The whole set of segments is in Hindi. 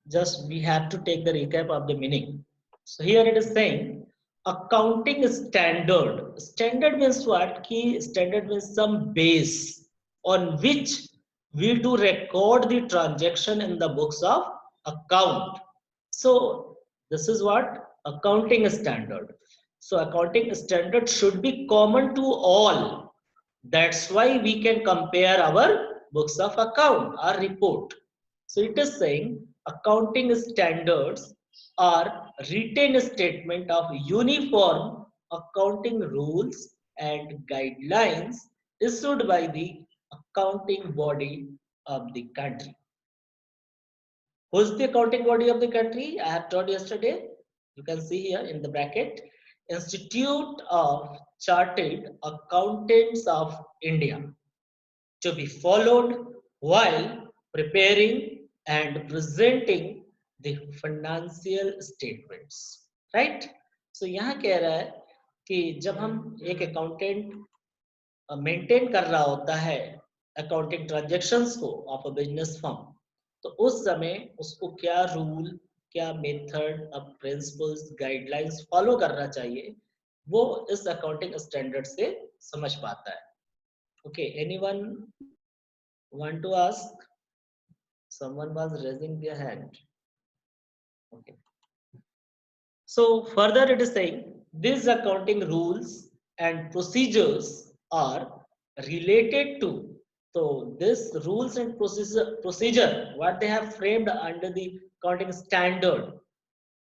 just we have to take the recap of the meaning. So here it is saying accounting standard. Standard means what? Key standard means some base on which we do record the transaction in the books of account. So this is what accounting standard. So accounting standard should be common to all. That's why we can compare our books of account, our report. So it is saying accounting standards are written statement of uniform accounting rules and guidelines issued by the accounting body of the country. Who's the accounting body of the country? I have told yesterday. You can see here in the bracket. Institute of Chartered Accountants of India, to be followed while preparing and presenting the financial statements. Right? So यहाँ कह रहा है कि जब हम एक अकाउंटेंट मेंटेन कर रहा होता है अकाउंटिंग ट्रांजेक्शन्स को ऑफ अ बिजनेस फर्म, तो उस समय उसको क्या रूल, क्या मेथड, अब प्रिंसिपल्स, गाइडलाइंस फॉलो करना चाहिए, वो इस अकाउंटिंग स्टैंडर्ड से समझ पाता है. Okay, anyone want to ask? Someone was raising their hand. Okay. So further it is saying these accounting rules and procedures are related to, so this rules and procedure what they have framed under the accounting standard.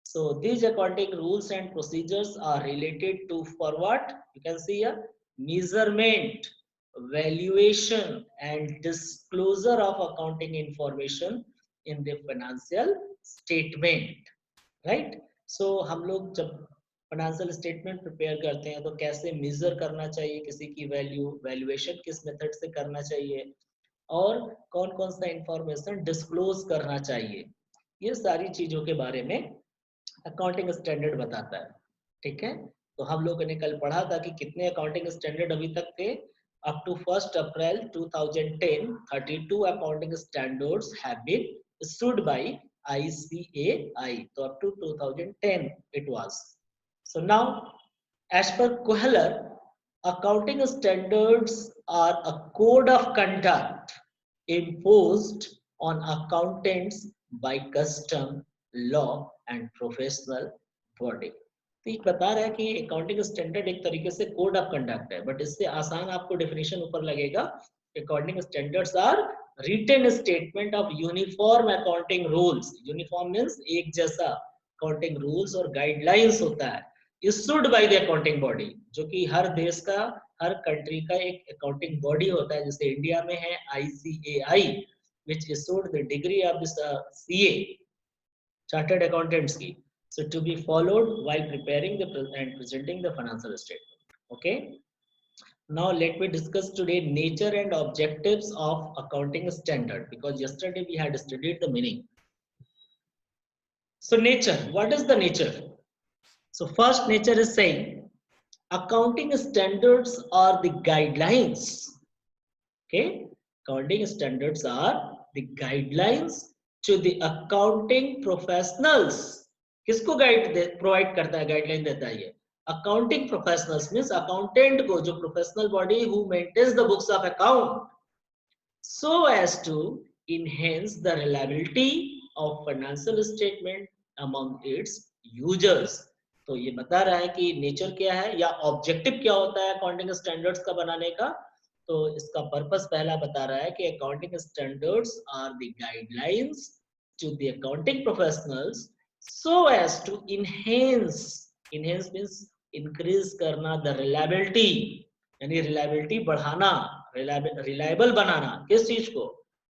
So these accounting rules and procedures are related to for what? You can see here measurement, valuation and disclosure of accounting information in the financial statement. Right? So हम लोग जब फाइनेंशियल स्टेटमेंट प्रिपेयर करते हैं तो कैसे मेजर करना चाहिए किसी की वैल्यू, वैल्यूएशन किस मेथड से करना चाहिए और कौन कौन सा इंफॉर्मेशन डिस्क्लोज करना चाहिए, ये सारी चीजों के बारे में अकाउंटिंग स्टैंडर्ड बताता है. ठीक है, तो हम लोगों ने कल पढ़ा था कि कितने अकाउंटिंग स्टैंडर्ड अभी तक थे. Up to 1 April 2010 32 accounting standards have been issued by ICAI. So up to 2010 it was. So now as per Kohler, accounting standards are a code of conduct imposed on accountants by custom, law and professional body. तो ये बता रहा है कि अकाउंटिंग स्टैंडर्ड एक तरीके से कोड ऑफ कंडक्ट है, बट इससे आसान आपको डेफिनेशन ऊपर लगेगा. Accounting standards are written statement of uniform accounting rules. Uniform means एक जैसा अकाउंटिंग रूल्स और गाइडलाइंस होता है issued by the accounting body, जो कि हर देश का, हर कंट्री का एक अकाउंटिंग बॉडी होता है. जैसे इंडिया में है ICAI which issued the degree of this CA, chartered accountants की. So to be followed while preparing and presenting the financial statement. Okay, now let me discuss today nature and objectives of accounting standard, because yesterday we had studied the meaning. So nature, what is the nature? So first nature is saying accounting standards are the guidelines. Okay, accounting standards are the guidelines to the accounting professionals. किसको गाइड प्रोवाइड करता है, गाइडलाइन देता है ये अकाउंटिंग प्रोफेशनल्स, मींस अकाउंटेंट को, जो professional body who maintains the books of account, so as to enhance the reliability of financial statement among its users. तो ये बता रहा है कि नेचर क्या है या ऑब्जेक्टिव क्या होता है अकाउंटिंग स्टैंडर्ड्स का बनाने का. तो इसका पर्पस पहला बता रहा है कि accounting standards are the guidelines to the accounting professionals so as to enhance means increase करना, the reliability यानी reliability बढ़ाना, reliable बनाना, किस चीज को,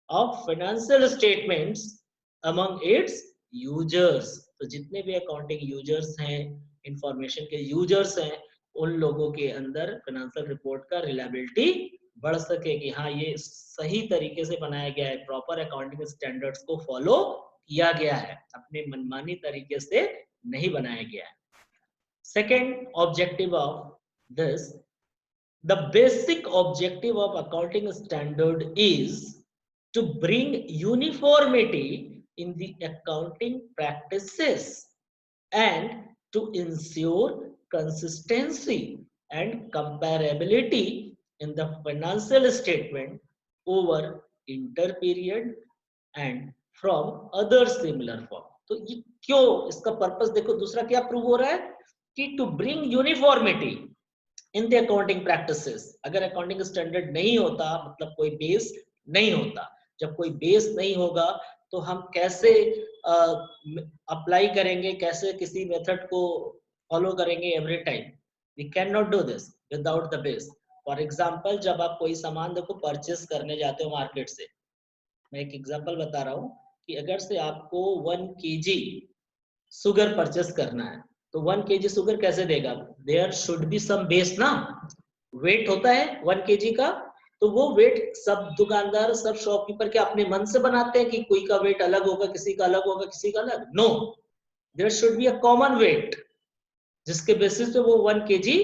of financial statements among its users. तो जितने भी accounting users हैं, information के users हैं, उन लोगों के अंदर फाइनेंशियल रिपोर्ट का रिलायबिलिटी बढ़ सके कि हाँ ये सही तरीके से बनाया गया है, प्रॉपर अकाउंटिंग स्टैंडर्ड्स को फॉलो किया गया है, अपने मनमानी तरीके से नहीं बनाया गया है. Second objective of this, the basic objective of accounting standard is to bring uniformity in the accounting practices and to ensure consistency and comparability in the financial statement over interperiod and from other similar form. तो ये क्यों, इसका पर्पस देखो, दूसरा क्या प्रूव हो रहा है कि to bring uniformity in the accounting practices. अगर अकाउंटिंग स्टैंडर्ड नहीं होता मतलब कोई बेस नहीं होता। जब कोई बेस नहीं होगा तो हम कैसे अप्लाई करेंगे, कैसे किसी मेथड को फॉलो करेंगे every time? We can not do this without the base. For example, जब आप कोई सामान देखो परचेस करने जाते हो मार्केट से, मैं एक एग्जांपल बता रहा हूँ कि अगर से आपको 1 kg शुगर परचेस करना है तो 1 kg शुगर कैसे देगा? There should be some base ना, वेट होता है 1 kg का। तो वो वेट सब दुकानदार, सब शॉपकीपर के अपने मन से बनाते हैं कि कोई का वेट अलग होगा, किसी का अलग होगा, किसी का अलग? No, there should be a common weight जिसके बेसिस पे वो 1 kg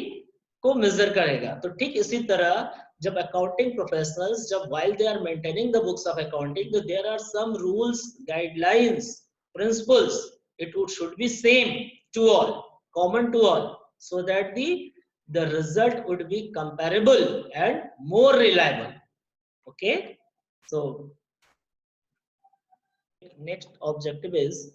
को मेजर करेगा। तो ठीक इसी तरह जब अकाउंटिंग प्रोफेशनल्स, जब while they are maintaining the books of accounting, there are some rules, guidelines, principles. It should be same to all, common to all, so that the result would be comparable and more reliable. Okay, so next objective is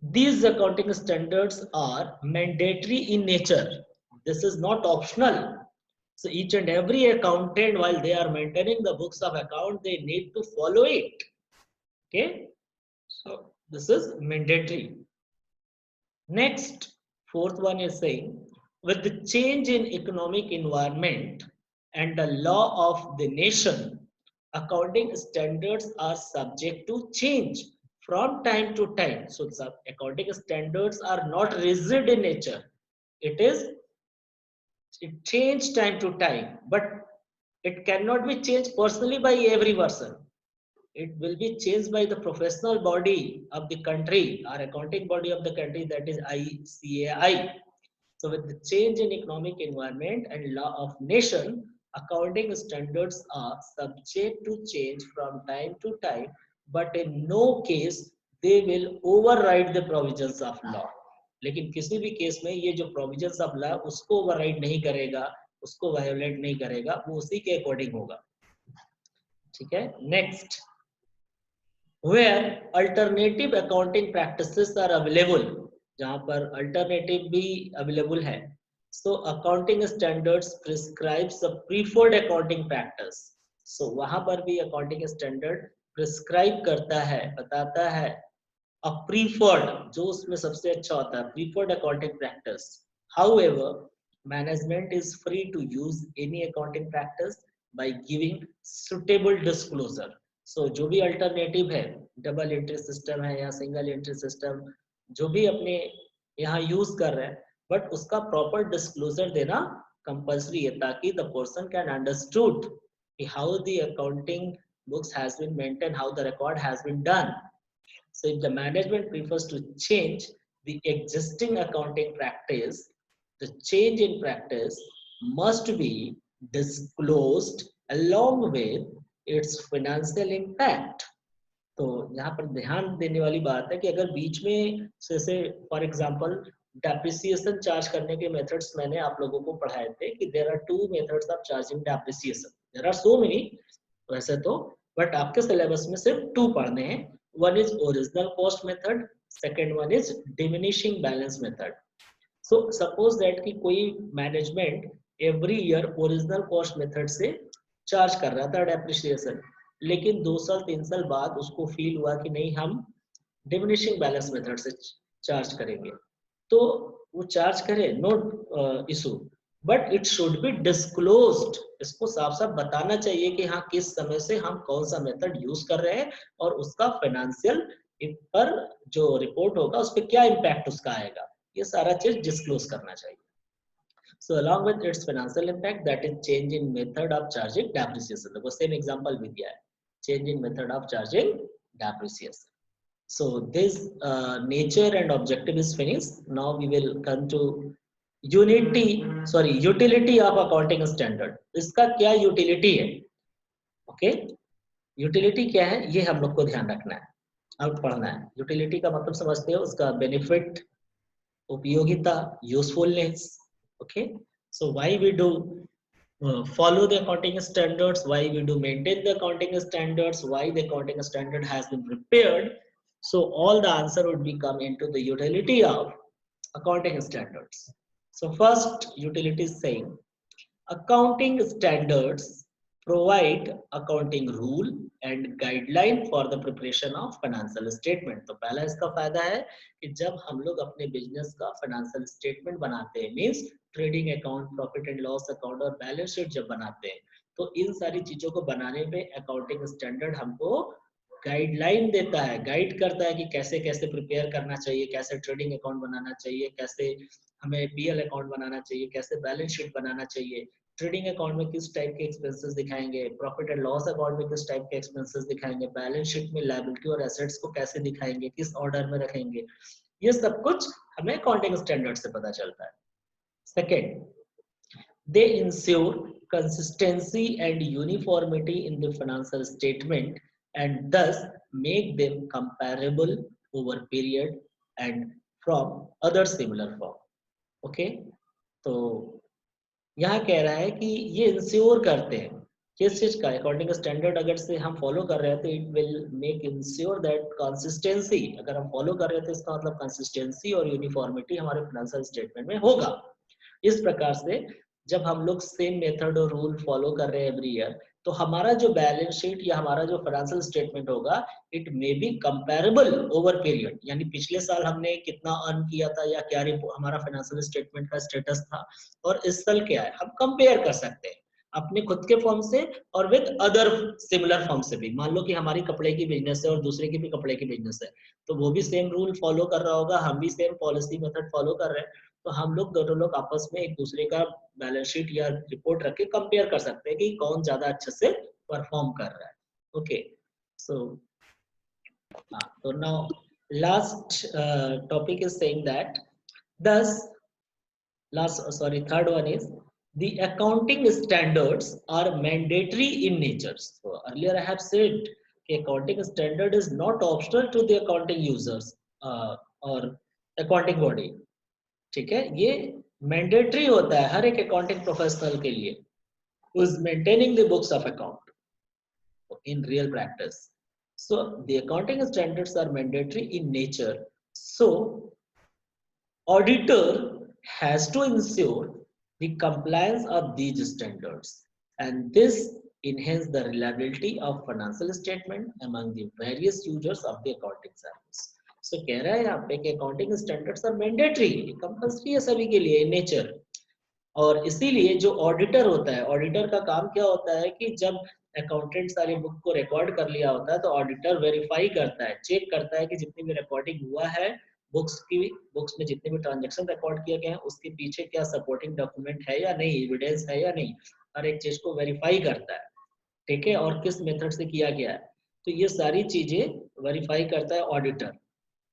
these accounting standards are mandatory in nature. This is not optional. So each and every accountant, while they are maintaining the books of account, they need to follow it. Okay, so this is mandatory. Next, fourth one is saying, with the change in economic environment and the law of the nation, accounting standards are subject to change from time to time. So accounting standards are not rigid in nature. It changes time to time, but it cannot be changed personally by every person. It will be changed by the professional body of the country, or accounting body of the country, that is ICAI. So with the change in economic environment and law of nation, accounting standards are subject to change from time to time, but in no case they will override the provisions of law. लेकिन किसी भी केस में ये जो प्रोविजंस ऑफ लॉ उसको ओवरराइड नहीं करेगा, उसको वायोलेट नहीं करेगा, वो उसी के अकॉर्डिंग होगा। ठीक है, next, where alternative accounting practices are available, जहां पर अल्टरनेटिव भी अवेलेबल है, so accounting standards prescribes a preferred accounting practice. So वहां पर भी अकाउंटिंग स्टैंडर्ड प्रिस्क्राइब करता है, बताता है a preferred, जो उसमें सबसे अच्छा होता है, preferred accounting practice. However, management is free to use any accounting practice by giving suitable disclosure. So जो भी alternative है, double entry system है या single entry system, जो भी अपने यहाँ use कर रहे हैं, but उसका proper disclosure देना compulsory है, ताकि the person can understood how the accounting books has been maintained, how the record has been done. So if the management prefers to change the existing accounting practice, the change in practice must be disclosed along with its financial impact. तो यहाँ पर ध्यान देने वाली बात है कि अगर बीच में जैसे फॉर एग्जांपल डेप्रिसिएशन चार्ज करने के मेथड्स मैंने आप लोगों को पढ़ाए थे कि there are 2 methods of charging depreciation, there are so many वैसे तो, बट आपके सिलेबस में सिर्फ 2 पढ़ने हैं। One is original cost method, second one is diminishing balance method. So suppose that कि कोई management every year original cost method से चार्ज कर रहा था डेप्रिसिएशन, लेकिन 2 साल 3 साल बाद उसको फील हुआ कि नहीं हम diminishing balance method से चार्ज करेंगे, तो वो चार्ज करे, no issue, but it should be disclosed. इसको साफ साफ बताना चाहिए कि हाँ किस समय से हम कौन सा मेथड यूज कर रहे हैं और उसका फाइनेंशियल पर जो रिपोर्ट होगा उस पर क्या इम्पैक्ट उसका आएगा, ये सारा चीज डिस्क्लोज करना चाहिए। So along with its financial impact, that is change in method of charging depreciation. देखो सेम एग्जांपल भी दिया है, change in method of charging depreciation. So this nature and objective is finished. Now we will come to utility of accounting standard. इसका क्या यूटिलिटी है? ओके, यूटिलिटी क्या है ये हम लोग को ध्यान रखना है। अब पढ़ना है। यूटिलिटी का मतलब समझते हो, उसका बेनिफिट, उपयोगिता, usefulness. Okay, so why we do follow the accounting standards, why we do maintain the accounting standards, why the accounting standard has been prepared. So all the answer would be come into the utility of accounting standards. So first utility is saying accounting standards provide accounting rule and guideline for the preparation of financial statement. तो पहला इसका फायदा है कि जब हम लोग अपने बिजनेस का फाइनेंशियल स्टेटमेंट बनाते हैं, means trading account, profit and loss account और बैलेंस शीट जब बनाते हैं, तो इन सारी चीजों को बनाने में अकाउंटिंग स्टैंडर्ड हमको गाइडलाइन देता है, गाइड करता है कि कैसे कैसे प्रिपेयर करना चाहिए, कैसे ट्रेडिंग अकाउंट बनाना चाहिए, कैसे हमें पीएल अकाउंट बनाना चाहिए, कैसे बैलेंस शीट बनाना चाहिए, ट्रेडिंग अकाउंट में किस टाइप के एक्सपेंसेस दिखाएंगे, प्रॉफिट एंड लॉस अकाउंट में किस टाइप के एक्सपेंसेस दिखाएंगे, बैलेंस शीट में लायबिलिटी और एसेट्स को कैसे दिखाएंगे, किस ऑर्डर में रखेंगे, ये सब कुछ हमें अकाउंटिंग स्टैंडर्ड से पता चलता है। Second, they ensure consistency and uniformity in the financial statement and thus make them comparable over period and from other similar firm. Okay, तो यहाँ कह रहा है कि ये इंश्योर करते हैं किस चीज का, अकॉर्डिंग स्टैंडर्ड अगर से हम फॉलो कर रहे हैं तो it will make ensure that consistency, अगर हम फॉलो कर रहे हैं तो इसका मतलब कंसिस्टेंसी और यूनिफॉर्मिटी हमारे फाइनेंशियल स्टेटमेंट में होगा। इस प्रकार से जब हम लोग सेम मेथड और रूल फॉलो कर रहे हैं एवरी ईयर, तो हमारा जो बैलेंस शीट या हमारा जो फाइनेंशियल स्टेटमेंट होगा it may be comparable over period, यानी पिछले साल हमने कितना अर्न किया था या क्या हमारा फाइनेंशियल स्टेटमेंट का स्टेटस था और इस साल क्या है, हम कंपेयर कर सकते हैं अपने खुद के फॉर्म से और विद अदर सिमिलर फॉर्म से भी। मान लो कि हमारी कपड़े की बिजनेस है और दूसरे की भी कपड़े की बिजनेस है, तो वो भी सेम रूल फॉलो कर रहा होगा, हम भी सेम पॉलिसी मेथड फॉलो कर रहे हैं, तो हम लोग दोनों लोग आपस में एक दूसरे का बैलेंस शीट या रिपोर्ट रख के कंपेयर कर सकते हैं कि कौन ज्यादा अच्छे से परफॉर्म कर रहा है। ओके, सो तो now last topic is saying that thus third one is the accounting standards are mandatory in nature. So earlier I have said कि accounting standard is not optional to the accounting users or accounting body. ठीक है, ये मैंडेटरी होता है हर एक अकाउंटिंग प्रोफेशनल के लिए, who is maintaining the books of account in real practice. So the accounting standards are mandatory in nature. So auditor has to ensure the compliance of these standards, and this enhance the reliability of financial statement among the various users of the accounting service. So कह रहा है यहाँ पे कि accounting standards are mandatory, compulsory है सभी के लिए नेचर, और इसीलिए जो ऑडिटर होता है, ऑडिटर का काम क्या होता है कि जब अकाउंटेंट सारी बुक को रिकॉर्ड कर लिया होता है तो ऑडिटर वेरीफाई करता है, चेक करता है कि जितनी भी रिकॉर्डिंग हुआ है बुक्स में जितने भी ट्रांजैक्शन रिकॉर्ड किए गए हैं उसके पीछे क्या सपोर्टिंग डॉक्यूमेंट है या नहीं, एविडेंस है या नहीं, हर एक चीज को वेरीफाई करता है। ठीक है, और किस मेथड से किया गया है, तो ये सारी चीजें वेरीफाई करता है ऑडिटर।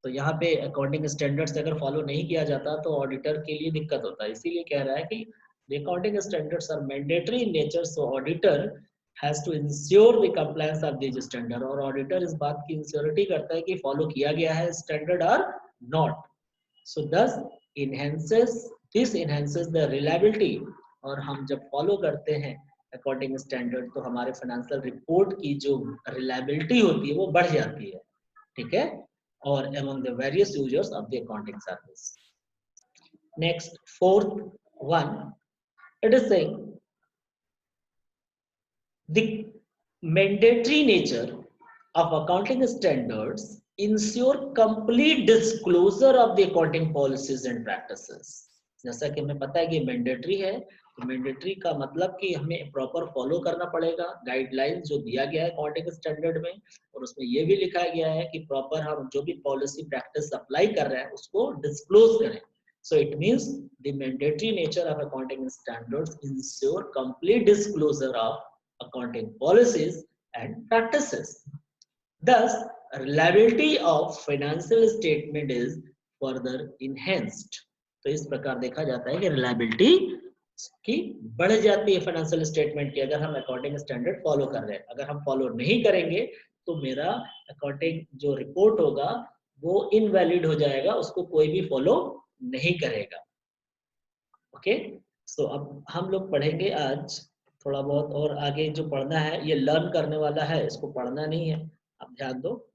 तो यहाँ पे अकाउंटिंग स्टैंडर्ड्स अगर फॉलो नहीं किया जाता तो ऑडिटर के लिए दिक्कत होता है, इसीलिए कह रहा है कि the accounting standards are mandatory in nature, so auditor has to ensure the compliance of these standard, और ऑडिटर इस बात की इंश्योरिटी करता है कि फॉलो किया गया है स्टैंडर्ड और not. So thus this enhances the reliability, और हम जब फॉलो करते हैं अकॉर्डिंग स्टैंडर्ड तो हमारे फाइनेंशियल रिपोर्ट की जो रिलायबिलिटी होती है वो बढ़ जाती है। ठीक है, और among the various users of the accounting service. Next, fourth one, it is saying the mandatory nature of accounting standards ensure complete disclosure of the accounting policies and practices. जैसा कि हमें पता है कि मैंडेटरी है, तो मैंडेटरी का मतलब कि हमें प्रॉपर फॉलो करना पड़ेगा गाइडलाइंस जो दिया गया है अकाउंटिंग स्टैंडर्ड में, और उसमें ये भी लिखा गया है कि प्रॉपर हम जो भी पॉलिसी प्रैक्टिस अप्लाई कर रहे हैं उसको डिस्क्लोज करें। So it means the mandatory nature of accounting standards ensure complete disclosure of accounting policies and practices. Thus, reliability of financial statement is further enhanced. तो इस प्रकार देखा जाता है कि रिलायबिलिटी की बढ़ जाती है फाइनेंशियल स्टेटमेंट की अगर हम अकाउंटिंग स्टैंडर्ड फॉलो कर रहे हैं। अगर हम फॉलो नहीं करेंगे तो मेरा अकाउंटिंग जो रिपोर्ट होगा वो इनवैलिड हो जाएगा, उसको कोई भी फॉलो नहीं करेगा। ओके, सो अब हम लोग पढ़ेंगे आज थोड़ा बहुत, और आगे जो पढ़ना है ये लर्न करने वाला है, इसको पढ़ना नहीं है, आप ध्यान दो।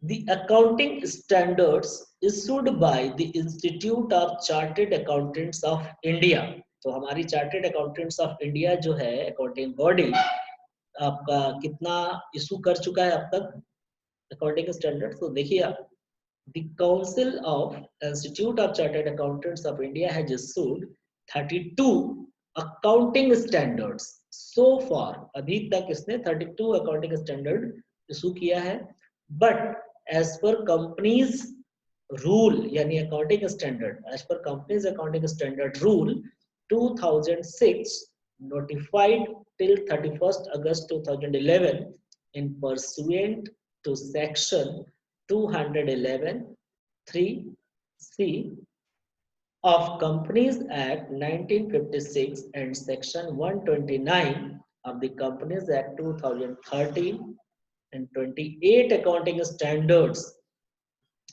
The accounting standards issued by the Institute of Chartered Accountants of India, तो हमारी चार्टेड अकाउंटेंट्स ऑफ इंडिया जो है अकाउंटिंग बॉडी, आपका कितना इशू कर चुका है अब तक अकाउंटिंग स्टैंडर्ड, तो देखिए आप, The Council of Institute of Chartered Accountants of India has issued 32 accounting standards so far, अभी तक इसने 32 accounting standard इशू किया है, but as per companies rule यानी accounting standard, as per companies accounting standard rule 2006 notified till 31st August 2011 in pursuant to section 211 3C of Companies Act 1956 and section 129 of the Companies Act 2013 and 28 accounting standards,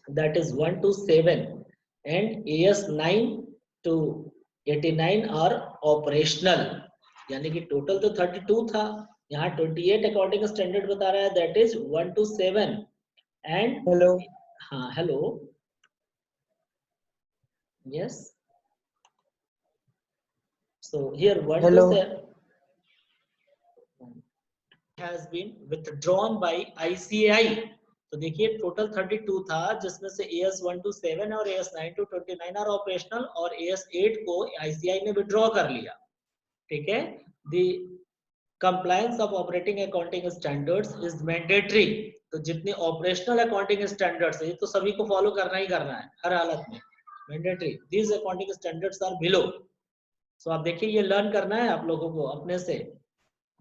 that is 1 to 7 and AS 9 to 89 are operational, यानी कि टोटल तो 32 था, यहाँ 28 अकाउंटिंग स्टैंडर्ड बता रहा है, that is 1 to 7 and hello हाँ hello yes, so here 1 to हेलो 7 has been withdrawn by ICAI, तो देखिए टोटल 32 था जिसमें से AS 1 to 7 और AS 9 to 29 आर ऑपरेशनल और AS 8 को ICAI ने विड्रॉ कर लिया, ठीक है। The compliance of operating accounting standards is mandatory, तो जितने ऑपरेशनल अकाउंटिंग स्टैंडर्ड्स है तो सभी को फॉलो करना ही करना है हर हालत में, mandatory. These accounting standards are below, so आप देखिए ये लर्न करना है आप लोगों को अपने से,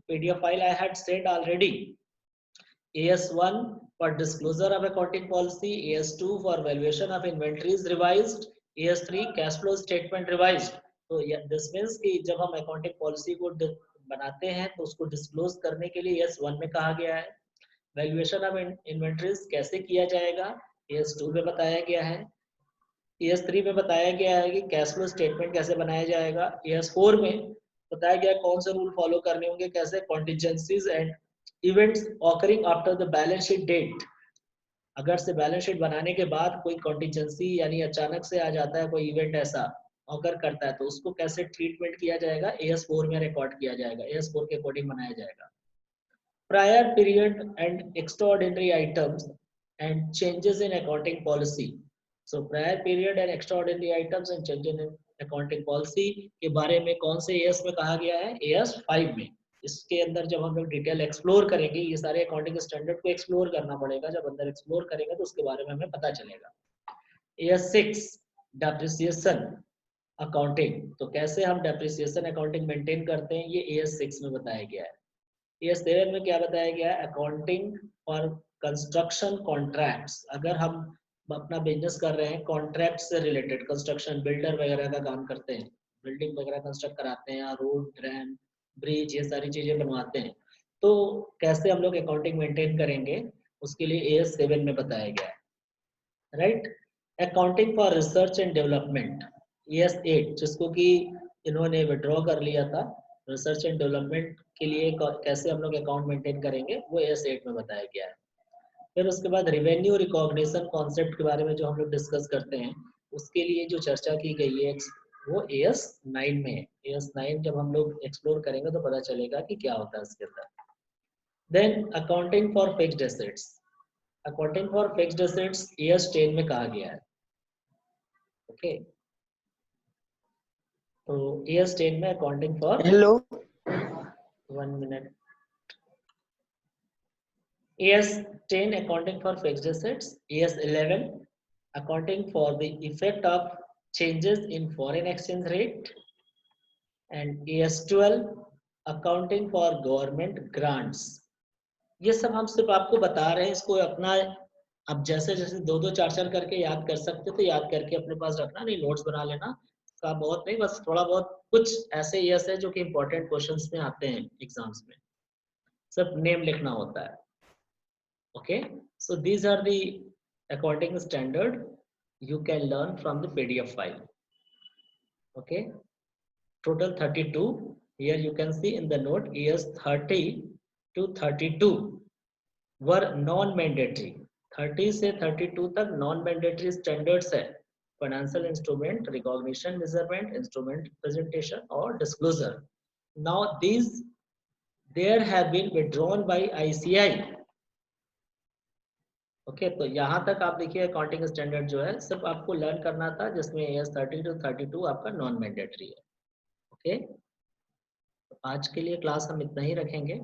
PDF file I had sent already. AS1 for disclosure of accounting policy, AS2 for valuation of inventories revised, AS3 cash flow statement revised. तो this means कि जब हम accounting policy को बनाते हैं तो उसको disclose करने के लिए AS1 में कहा गया है, valuation of inventories कैसे किया जाएगा AS2 में बताया गया है, AS3 में बताया गया है कि कैश फ्लो स्टेटमेंट कैसे बनाया जाएगा, AS4 में बताया गया कौन से रूल फॉलो करने होंगे, कैसे contingencies and events occurring after the balance sheet date, अगर से बैलेंस शीट बनाने के बाद कोई कॉन्टिजेंसी यानी अचानक से आ जाता है कोई इवेंट ऐसा ऑकर करता है तो उसको कैसे ट्रीटमेंट किया जाएगा, AS4 में रिकॉर्ड किया जाएगा, AS4 के अकॉर्डिंग बनाया जाएगा। Prior period and extraordinary items and changes in accounting policy, so prior period and extraordinary items and changes in accounting policy के बारे में कौन से AS में कहा गया है, AS5 में। इसके अंदर जब हम लोग डिटेल एक्सप्लोर करेंगे, ये सारे अकाउंटिंग स्टैंडर्ड को एक्सप्लोर करना पड़ेगा, जब अंदर एक्सप्लोर करेंगे तो उसके बारे में हमें पता चलेगा। AS6 डेप्रिसिएशन अकाउंटिंग, तो कैसे हम डेप्रिसिएशन अकाउंटिंग मेंटेन करते हैं ये AS6 में बताया गया है। AS7 में क्या बताया गया है, अकाउंटिंग फॉर कंस्ट्रक्शन कॉन्ट्रैक्ट्स, अगर हम अपना बिजनेस कर रहे हैं कॉन्ट्रैक्ट से रिलेटेड, कंस्ट्रक्शन बिल्डर वगैरह का काम करते हैं, बिल्डिंग वगैरह कंस्ट्रक्ट कराते हैं, रोड ड्रेन ब्रिज ये सारी चीजें बनवाते हैं, तो कैसे हम लोग अकाउंटिंग मेंटेन करेंगे उसके लिए AS7 में बताया गया है, right. Accounting for research and development AS8 जिसको कि इन्होंने विड्रॉ कर लिया था, रिसर्च एंड डेवलपमेंट के लिए कैसे हम लोग अकाउंट मेंटेन करेंगे वो AS8 में बताया गया है। फिर उसके बाद रेवेन्यू रिकॉग्निशन कॉन्सेप्ट के बारे में जो हम लोग डिस्कस करते हैं उसके लिए जो चर्चा की गई है वो AS9 में है। AS9 जब हम लोग एक्सप्लोर करेंगे तो पता चलेगा कि क्या होता है इसके अंदर। Then accounting for fixed assets, accounting for fixed assets AS10 में कहा गया है, ओके। तो AS10 में accounting for, hello 1 minute, AS10 accounting for fixed assets, AS11 accounting for the effect of changes in foreign exchange rate, and AS12 accounting for government grants। ये सब हम सिर्फ आपको बता रहे हैं, इसको अपना अब जैसे जैसे दो दो चार चार करके याद कर सकते तो याद करके अपने पास रखना, नहीं नोट्स बना लेना, इसका बहुत नहीं, बस थोड़ा बहुत कुछ ऐसे यस है जो कि इंपॉर्टेंट क्वेश्चंस में आते हैं एग्जाम्स में, सिर्फ नेम लिखना होता है। Okay, so these are the accounting standard you can learn from the PDF file. Okay, total 32. Here you can see in the note years 30 to 32 were non-mandatory. 30 से 32 तक non-mandatory standards है, financial instrument recognition, measurement, instrument presentation और disclosure. Now these there have been withdrawn by ICI. Okay तो यहाँ तक आप देखिए अकाउंटिंग स्टैंडर्ड जो है सिर्फ आपको लर्न करना था, जिसमें एस 30 to 32 आपका नॉन मैंडेटरी है. ओके, आज के लिए क्लास हम इतना ही रखेंगे.